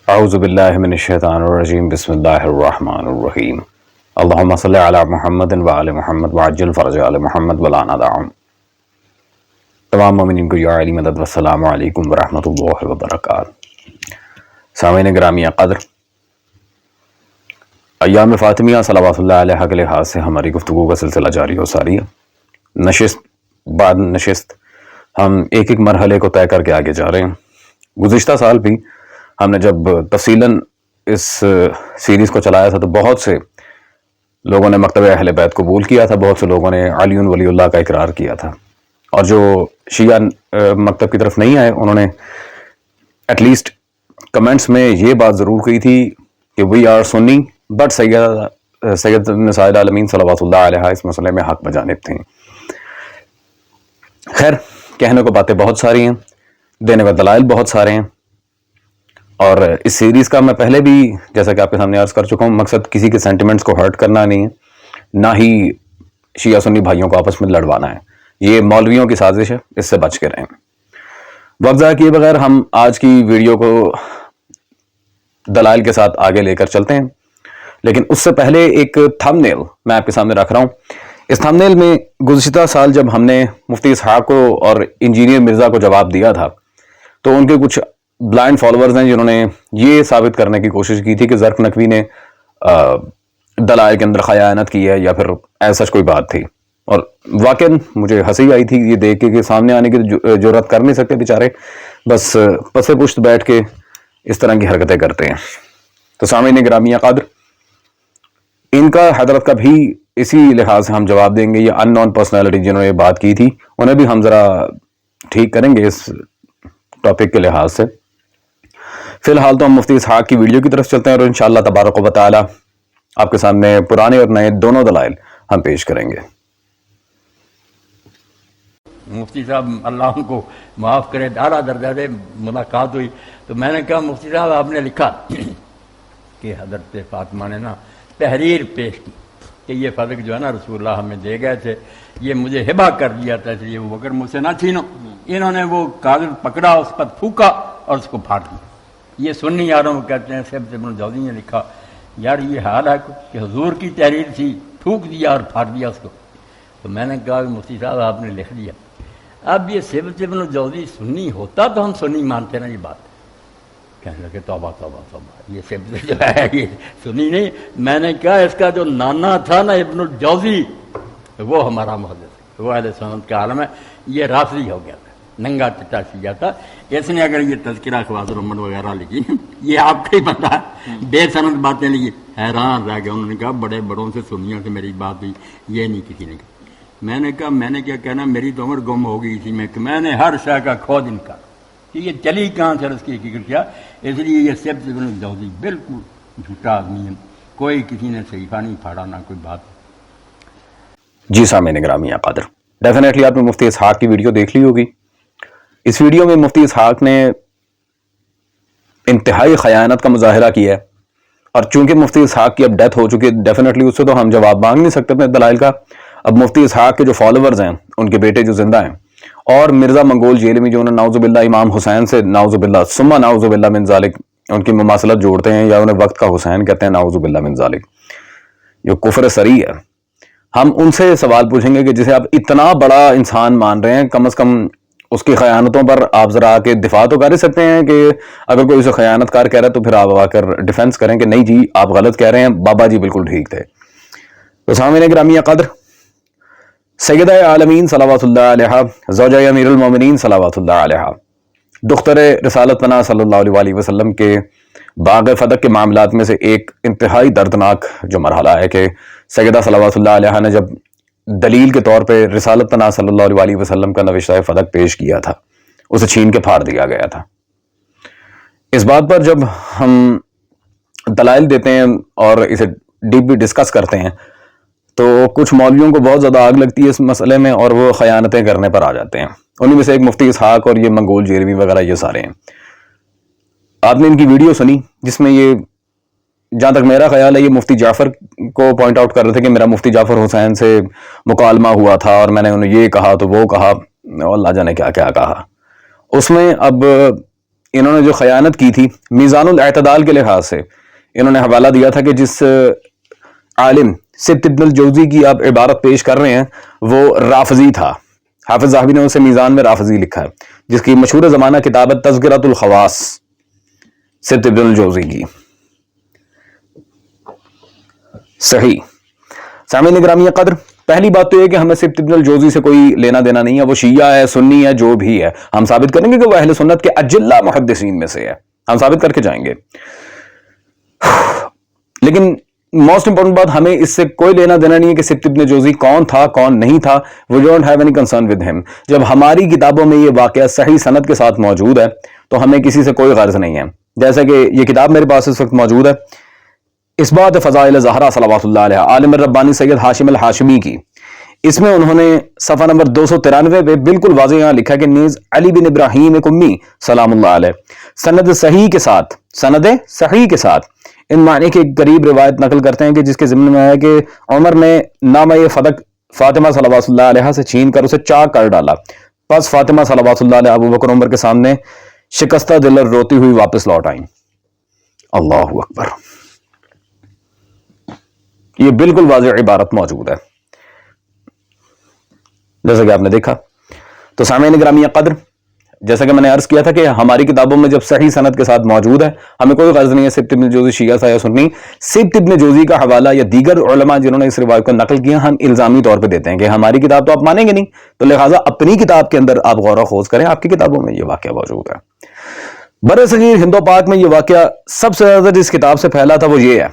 اعوذ باللہ من الشیطان الرجیم بسم اللہ الرحمن الرحیم اللہم صلی علی محمد وعلی محمد وعجل فرج آل محمد ولا ندعم۔ تمام مومنین کو یا علی مدد والسلام علیکم ورحمۃ اللہ وبرکاتہ۔ سامعین گرامی قدر، ایام فاطمیہ صلوات اللہ علیہ کے لحاظ سے ہماری گفتگو کا سلسلہ جاری و ساری ہے۔ نشست بعد نشست ہم ایک ایک مرحلے کو طے کر کے آگے جا رہے ہیں۔ گزشتہ سال بھی ہم نے جب تفصیلاً اس سیریز کو چلایا تھا تو بہت سے لوگوں نے مکتب اہل بیت قبول کیا تھا، بہت سے لوگوں نے علی ولی اللہ کا اقرار کیا تھا، اور جو شیعہ مکتب کی طرف نہیں آئے انہوں نے ایٹ لیسٹ کمنٹس میں یہ بات ضرور کی تھی کہ وی آر سنی بٹ سید نساء العالمین صلوات اللہ علیہ اس مسئلے میں حق بجانب تھے۔ خیر، کہنے کو باتیں بہت ساری ہیں، دینے کو دلائل بہت سارے ہیں، اور اس سیریز کا میں پہلے بھی جیسا کہ آپ کے سامنے عرض کر چکا ہوں، مقصد کسی کے سینٹیمنٹس کو ہرٹ کرنا نہیں ہے، نہ ہی شیعہ سنی بھائیوں کو آپس میں لڑوانا ہے۔ یہ مولویوں کی سازش ہے، اس سے بچ کے رہیں۔ وقت ضائع کیے بغیر ہم آج کی ویڈیو کو دلائل کے ساتھ آگے لے کر چلتے ہیں، لیکن اس سے پہلے ایک تھم نیل میں آپ کے سامنے رکھ رہا ہوں۔ اس تھم نیل میں گزشتہ سال جب ہم نے مفتی اسحاق کو اور انجینئر مرزا کو جواب دیا تھا تو ان کے کچھ بلائنڈ فالوورز ہیں جنہوں نے یہ ثابت کرنے کی کوشش کی تھی کہ ظرف نقوی نے دلائل کے اندر خیانت کی ہے یا پھر ایسا کوئی بات تھی، اور واقعاً مجھے ہنسی آئی تھی یہ دیکھ کے کہ سامنے آنے کی جرات کر نہیں سکتے بیچارے، بس پس پشت بیٹھ کے اس طرح کی حرکتیں کرتے ہیں۔ تو سامعین گرامی قدر، ان کا حضرت کا بھی اسی لحاظ سے ہم جواب دیں گے۔ یہ ان نون پرسنالٹی جنہوں نے یہ بات کی تھی انہیں بھی ہم ذرا ٹھیک کریں گے اس ٹاپک کے لحاظ سے۔ فی الحال تو ہم مفتی اسحاق کی ویڈیو کی طرف چلتے ہیں اور انشاءاللہ تبارک و تعالی آپ کے سامنے پرانے اور نئے دونوں دلائل ہم پیش کریں گے۔ مفتی صاحب اللہ ان کو معاف کرے، اعلیٰ درجہ سے ملاقات ہوئی تو میں نے کہا مفتی صاحب آپ نے لکھا کہ حضرت فاطمہ نے نا تحریر پیش کی کہ یہ فضل جو ہے نا رسول اللہ ہمیں دے گئے تھے، یہ مجھے ہبہ کر دیا تھا، اس لیے وہ اگر مجھ سے نہ چھینو۔ انہوں نے وہ کاغذ پکڑا، اس پر پھونکا اور اس کو پھاڑ دیا۔ یہ سنی یاروں کو کہتے ہیں، سب سے ابن جوزی نے لکھا یار یہ حال ہے کہ حضور کی تحریر تھی، پھونک دیا اور پھاڑ دیا اس کو۔ تو میں نے کہا کہ مفتی صاحب آپ نے لکھ دیا۔ اب یہ سب ابن جوزی سنی ہوتا تو ہم سنی مانتے نا، یہ بات کہنے لگے توبہ توبہ توبہ، یہ سب جو ہے یہ سنی نہیں۔ میں نے کہا اس کا جو نانا تھا نا ابن الجوزی، وہ ہمارا محدث ہے، وہ اہل سنت کا عالم ہے، یہ رافضی ہو گیا تھا، ننگا چٹا شیعہ تھا۔ اس نے اگر یہ تذکرہ خواص الامت وغیرہ لکھی، یہ آپ کا ہی پتہ ہے، بے سند باتیں لکھی، حیران رہ گیا۔ انہوں نے کہا بڑے بڑوں سے سنیوں سے میری بات ہوئی، یہ نہیں کسی نے کہا۔ میں نے کہا میں نے کیا کہنا، میری تو عمر گم ہو گئی اسی میں نے ہر شے کا کھود انکار کہ یہ چلی کہاں سے اس کی حقیقت کیا۔ اس لیے یہ سب سے جوزی بالکل جھوٹا آدمی ہے، کوئی کسی نے صحیفہ نہیں پھاڑا نہ کوئی بات۔ جی سامعین گرامی قدر، ڈیفینیٹلی آپ نے مفتی اسحاق کی ویڈیو دیکھ لی ہوگی۔ اس ویڈیو میں مفتی اسحاق نے انتہائی خیانت کا مظاہرہ کیا ہے، اور چونکہ مفتی اسحاق کی اب ڈیتھ ہو چکی ہے ڈیفینیٹلی اس سے تو ہم جواب مانگ نہیں سکتے اپنے دلائل کا۔ اب مفتی اسحاق کے جو فالوورز ہیں، ان کے بیٹے جو زندہ ہیں، اور مرزا منگول جیلمی جو انہیں نعوذ باللہ امام حسین سے نعوذ باللہ ثم نعوذ باللہ من ذالک ان کی مماثلت جوڑتے ہیں، یا انہیں وقت کا حسین کہتے ہیں، نعوذ باللہ من ذالک، جو کفر صریح ہے۔ ہم ان سے سوال پوچھیں گے کہ جسے آپ اتنا بڑا انسان مان رہے ہیں، کم از کم اس کی خیانتوں پر آپ ذرا آ کے دفاع تو کر سکتے ہیں کہ اگر کوئی اسے خیانت کار کہہ رہا ہے تو پھر آپ آ کر ڈیفینس کریں کہ نہیں جی آپ غلط کہہ رہے ہیں، بابا جی بالکل ٹھیک تھے۔ تو سامعین گرامی قدر، سیدہ عالمین صلوات اللہ علیہ، زوجہ امیر المومنین صلوات اللہ علیہ، دختر رسالت پناہ صلی اللہ علیہ وآلہ وسلم کے باغ فدق کے معاملات میں سے ایک انتہائی دردناک جو مرحلہ ہے کہ سیدہ صلوات اللہ علیہ نے جب دلیل کے طور پہ رسالت پناہ صلی اللہ علیہ وآلہ وسلم کا نوشتہ فدق پیش کیا تھا، اسے چھین کے پھاڑ دیا گیا تھا۔ اس بات پر جب ہم دلائل دیتے ہیں اور اسے ڈیپلی ڈسکس کرتے ہیں تو کچھ مولویوں کو بہت زیادہ آگ لگتی ہے اس مسئلے میں، اور وہ خیانتیں کرنے پر آ جاتے ہیں۔ انہیں میں سے ایک مفتی اسحاق اور یہ منگول جیلمی وغیرہ یہ سارے ہیں۔ آپ نے ان کی ویڈیو سنی جس میں یہ، جہاں تک میرا خیال ہے، یہ مفتی جعفر کو پوائنٹ آؤٹ کر رہے تھے کہ میرا مفتی جعفر حسین سے مکالمہ ہوا تھا اور میں نے انہیں یہ کہا تو وہ کہا، اللہ جانے کیا کیا کہا۔ اس میں اب انہوں نے جو خیانت کی تھی میزان الاعتدال کے لحاظ سے، انہوں نے حوالہ دیا تھا کہ جس عالم سبت ابن الجوزی کی آپ عبارت پیش کر رہے ہیں وہ رافضی تھا. حافظ ذہبی نے اسے میزان میں رافضی لکھا ہے، جس کی مشہور زمانہ کتاب ہے تذکرۃ الخواص سبت ابن الجوزی کی. صحیح. سامعین گرامی قدر، پہلی بات تو یہ کہ ہمیں سبت ابن الجوزی سے کوئی لینا دینا نہیں ہے، وہ شیعہ ہے، سنی ہے، جو بھی ہے. ہم ثابت کریں گے کہ وہ اہل سنت کے اجلہ محدثین میں سے ہے، ہم ثابت کر کے جائیں گے. لیکن موسٹ امپورٹنٹ بات، ہمیں اس سے کوئی لینا دینا نہیں ہے کہ سبت ابن جوزی کون تھا کون نہیں تھا. We don't have any concern with him. جب ہماری کتابوں میں یہ واقعہ صحیح سند کے ساتھ موجود ہے تو ہمیں کسی سے کوئی غرض نہیں ہے. جیسا کہ یہ کتاب میرے پاس اس وقت موجود ہے، اثبات فضائل زہرا صلوات اللہ علیہ، عالم ربانی سید ہاشم الہاشمی کی. اس میں انہوں نے صفحہ نمبر 293 پہ بالکل واضح یہاں لکھا کہ نیز علی بن ابراہیم کمی سلام اللہ علیہ سند صحیح کے ساتھ ان معنی کے قریب روایت نقل کرتے ہیں کہ جس کے ضمن میں ہے کہ عمر نے نامہ فدق فاطمہ صلوات اللہ علیہ سے چھین کر اسے چاک کر ڈالا. پس فاطمہ صلوات اللہ علیہ ابو بکر عمر کے سامنے شکستہ دل روتی ہوئی واپس لوٹ آئیں. اللہ اکبر. یہ بالکل واضح عبارت موجود ہے جیسا کہ آپ نے دیکھا. تو سامعین گرامی قدر، جیسا کہ میں نے عرض کیا تھا کہ ہماری کتابوں میں جب صحیح سند کے ساتھ موجود ہے، ہمیں کوئی غرض نہیں ہے سبت ابن جوزی شیعہ تھا یا سنی. سبت ابن جوزی کا حوالہ یا دیگر علماء جنہوں نے اس روایت کو نقل کیا ہم الزامی طور پہ دیتے ہیں کہ ہماری کتاب تو آپ مانیں گے نہیں، تو لہٰذا اپنی کتاب کے اندر آپ غور و خوض کریں، آپ کی کتابوں میں یہ واقعہ موجود ہے. بر صغیر ہند و پاک میں یہ واقعہ سب سے زیادہ جس کتاب سے پھیلا تھا وہ یہ ہے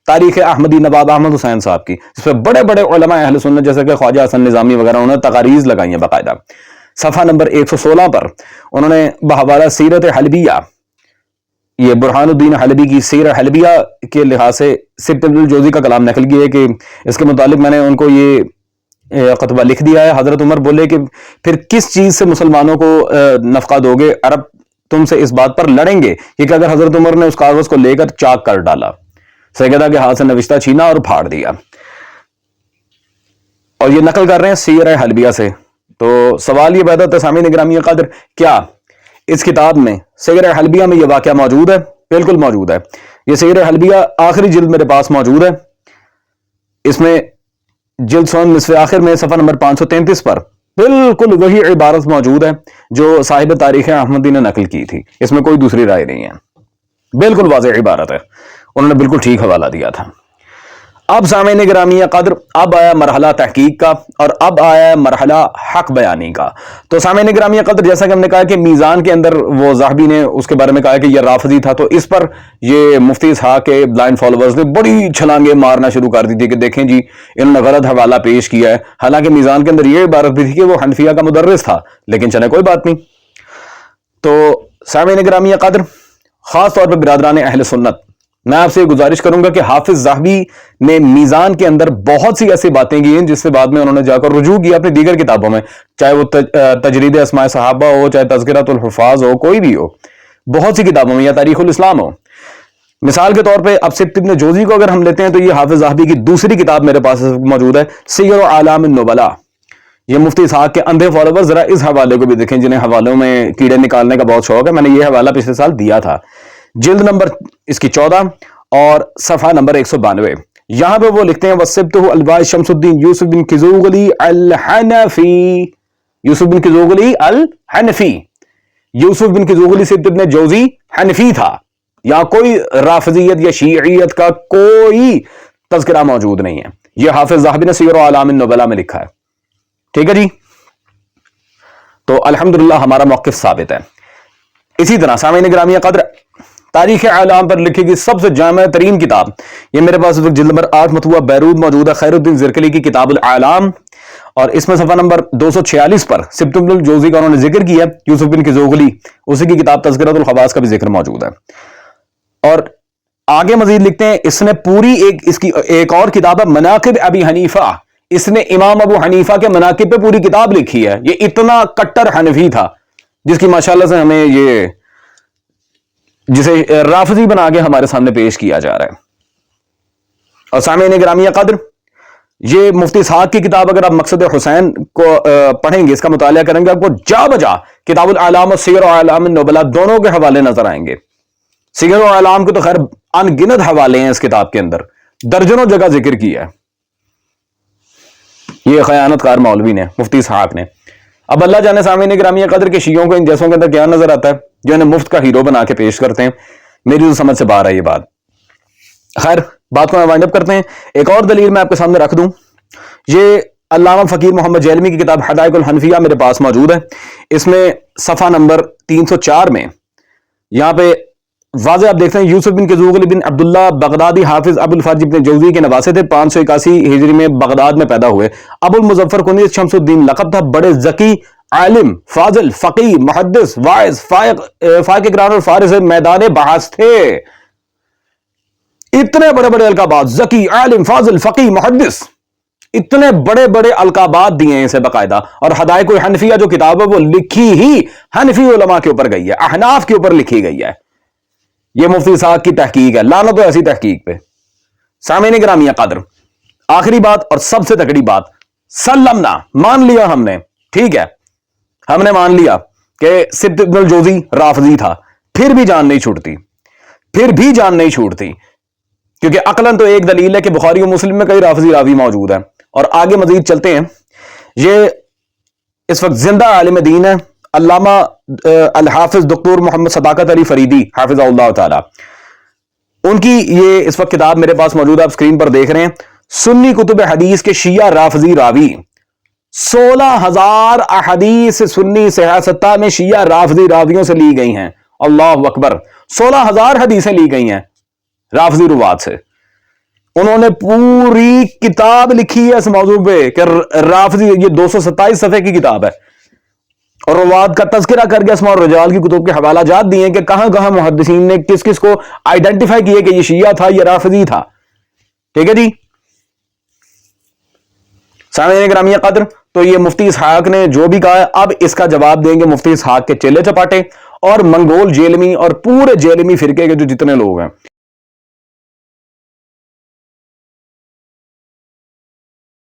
تاریخ احمدی نواب احمد حسین صاحب کی، جس پہ بڑے بڑے علماء اہل سنت جیسے کہ خواجہ حسن نظامی وغیرہ انہوں نے تقاریز لگائی ہیں باقاعدہ. صفحہ نمبر 116 پر انہوں نے بحوالہ سیرت حلبیہ، یہ برہان الدین حلبی کی سیرت حلبیہ کے لحاظ سے سبت ابن الجوزی کا کلام نقل کیا ہے کہ اس کے متعلق میں نے ان کو یہ خطبہ لکھ دیا ہے. حضرت عمر بولے کہ پھر کس چیز سے مسلمانوں کو نفقہ دو گے، عرب تم سے اس بات پر لڑیں گے. کہ اگر حضرت عمر نے اس کاغذ کو لے کر چاک کر ڈالا، سیدہ کے ہاتھ سے نوشتہ چھینا اور پھاڑ دیا. اور یہ نقل کر رہے ہیں سیرہ حلبیہ سے. تو سوال یہ پیدا ہوتا ہے سامعین گرامی قدر، کیا اس کتاب میں سیرہ حلبیہ میں یہ واقعہ موجود ہے؟ بالکل موجود ہے. یہ سیرہ حلبیہ آخری جلد میرے پاس موجود ہے. اس میں جلد سون نصف آخر میں صفحہ نمبر 533 پر بالکل وہی عبارت موجود ہے جو صاحب تاریخ احمدی نے نقل کی تھی. اس میں کوئی دوسری رائے نہیں ہے، بالکل واضح عبارت ہے، انہوں نے بالکل ٹھیک حوالہ دیا تھا. اب سامعین گرامی قدر، اب آیا مرحلہ تحقیق کا اور اب آیا مرحلہ حق بیانی کا. تو سامعین گرامی قدر، جیسا کہ ہم نے کہا کہ میزان کے اندر وہ ذہبی نے اس کے بارے میں کہا کہ یہ رافضی تھا، تو اس پر یہ مفتی اسحاق کے بلائنڈ فالوورز نے بڑی چھلانگیں مارنا شروع کر دی تھی کہ دیکھیں جی انہوں نے غلط حوالہ پیش کیا ہے. حالانکہ میزان کے اندر یہ عبارت بھی تھی کہ وہ حنفیہ کا مدرس تھا، لیکن چلے کوئی بات نہیں. تو سامعین گرامی قدر، خاص طور پہ برادران اہل سنت، میں آپ سے یہ گزارش کروں گا کہ حافظ ذہبی نے میزان کے اندر بہت سی ایسی باتیں کی ہیں جس سے بعد میں انہوں نے جا کر رجوع کیا اپنی دیگر کتابوں میں، چاہے وہ تجرید اسماء صحابہ ہو، چاہے تذکرۃ الحفاظ ہو، کوئی بھی ہو، بہت سی کتابوں میں، یا تاریخ الاسلام ہو. مثال کے طور پہ اب سبت ابن جوزی کو اگر ہم لیتے ہیں تو یہ حافظ ذہبی کی دوسری کتاب میرے پاس موجود ہے، سیر اعلام النبلاء. یہ مفتی اسحاق کے اندھے فالوور ذرا اس حوالے کو بھی دیکھیں جنہیں حوالوں میں کیڑے نکالنے کا بہت شوق ہے. میں نے یہ حوالہ پچھلے سال دیا تھا، جلد نمبر اس کی 14 اور صفحہ نمبر 192. یہاں پہ وہ لکھتے ہیں وَسِبْتُهُ البائی شمس الدین یوسف بن کزوغلی الحنفی. یوسف بن کزوغلی الحنفی، یوسف بن کزوغلی سبت ابن جوزی حنفی تھا. یہاں کوئی رافضیت یا شیعیت کا کوئی تذکرہ موجود نہیں ہے. یہ حافظ ذہبی نے سیر اعلام النبلاء میں لکھا ہے. ٹھیک ہے جی، تو الحمدللہ ہمارا موقف ثابت ہے. اسی طرح سامعین گرامی قدر، تاریخ اعلام پر لکھی گئی سب سے جامع ترین کتاب، یہ میرے پاس جلد نمبر 8 مطبوعہ بیروت موجود ہے، خیر الدین زرکلی کی کتاب الاعلام، اور اس میں صفحہ نمبر 246 پر سبت ابن الجوزی کا انہوں نے ذکر کیا. یوسف بن کزوغلی اسی کی کتاب تذکرۃ الخواص کا بھی ذکر موجود ہے. اور آگے مزید لکھتے ہیں اس نے پوری اس کی ایک اور کتاب ہے مناقب ابی حنیفہ، اس نے امام ابو حنیفہ کے مناقب پہ پوری کتاب لکھی ہے. یہ اتنا کٹر حنفی تھا جس کی ماشاءاللہ سے ہمیں یہ جسے رافضی بنا کے ہمارے سامنے پیش کیا جا رہا ہے. اور سامعین گرامی قدر، یہ مفتی اسحاق کی کتاب اگر آپ مقصد حسین کو پڑھیں گے، اس کا مطالعہ کریں گے، آپ کو جا بجا کتاب الاعلام اور سیر و اعلام النبلاء دونوں کے حوالے نظر آئیں گے۔ سیر و اعلام کے تو خیر ان گنت حوالے ہیں اس کتاب کے اندر، درجنوں جگہ ذکر کیا ہے یہ خیانت کار مولوی نے، مفتی اسحاق نے۔ اب اللہ جانے سامعین گرامی قدر کے شیعوں کو ان جیسوں کے اندر کیا نظر آتا ہے جو انہیں مفت کا ہیرو بنا کے پیش کرتے ہیں، میری تو سمجھ سے باہر ہے یہ بات۔ خیر بات کو میں وائنڈ اپ کرتے ہیں، ایک اور دلیل میں آپ کے سامنے رکھ دوں، یہ علامہ فقیر محمد جیلمی کی کتاب حدائق الحنفیہ میرے پاس موجود ہے، اس میں صفحہ نمبر 304 میں یہاں پہ واضح آپ دیکھتے ہیں یوسف بن کزوغلی بن عبداللہ بغدادی حافظ ابو الفرج ابن جوزی کے نواسے تھے، 581 ہجری میں بغداد میں پیدا ہوئے۔ ابو المظفر کنیز شمس الدین لقب تھا، بڑے ذکی، عالم، فاضل، فقی، محدث، واعظ، فائق قرآن اور فارس میدان بحث تھے۔ اتنے بڑے بڑے القابات، ذکی، عالم، فاضل، فقی، محدث، اتنے بڑے بڑے القابات دیے ہیں اسے باقاعدہ۔ اور حدائق الحنفیہ جو کتاب ہے وہ لکھی ہی حنفی علماء کے اوپر گئی ہے، احناف کے اوپر لکھی گئی ہے۔ یہ مفتی اسحاق کی تحقیق ہے، لعنت ہو ایسی تحقیق پہ۔ سامعین گرامی قدر، آخری بات اور سب سے تکڑی بات، سلمنا، مان لیا ہم نے، ٹھیک ہے، ہم نے مان لیا کہ سبت ابن الجوزی رافضی تھا، پھر بھی جان نہیں چھوٹتی، کیونکہ عقلاً تو ایک دلیل ہے کہ بخاری و مسلم میں کئی رافضی راوی موجود ہیں۔ اور آگے مزید چلتے ہیں، یہ اس وقت زندہ عالم دین ہے علامہ الحافظ دکتور محمد صداقت علی فریدی حافظہ اللہ تعالی، ان کی یہ اس وقت کتاب میرے پاس موجود ہے، آپ اسکرین پر دیکھ رہے ہیں، سنی کتب حدیث کے شیعہ رافضی راوی، 16,000 احادیث سنی صحیح ستہ میں شیعہ رافضی راویوں سے لی گئی ہیں۔ اللہ اکبر، 16,000 حدیثیں لی گئی ہیں رافضی روات سے۔ انہوں نے پوری کتاب لکھی ہے اس موضوع پہ کہ رافضی، یہ 227 صفحے کی کتاب ہے، اور روات کا تذکرہ کر کے اسماء الرجال کی کتب کے حوالہ جات دیے ہیں کہ کہاں کہاں محدثین نے کس کس کو آئیڈینٹیفائی کیے کہ یہ شیعہ تھا، یہ رافضی تھا۔ ٹھیک ہے جی سامعین گرامی قدر، تو یہ مفتی اسحاق نے جو بھی کہا ہے اب اس کا جواب دیں گے مفتی اسحاق کے چیلے چپاٹے اور منگول جیلمی اور پورے جیلمی فرقے کے جو جتنے لوگ ہیں۔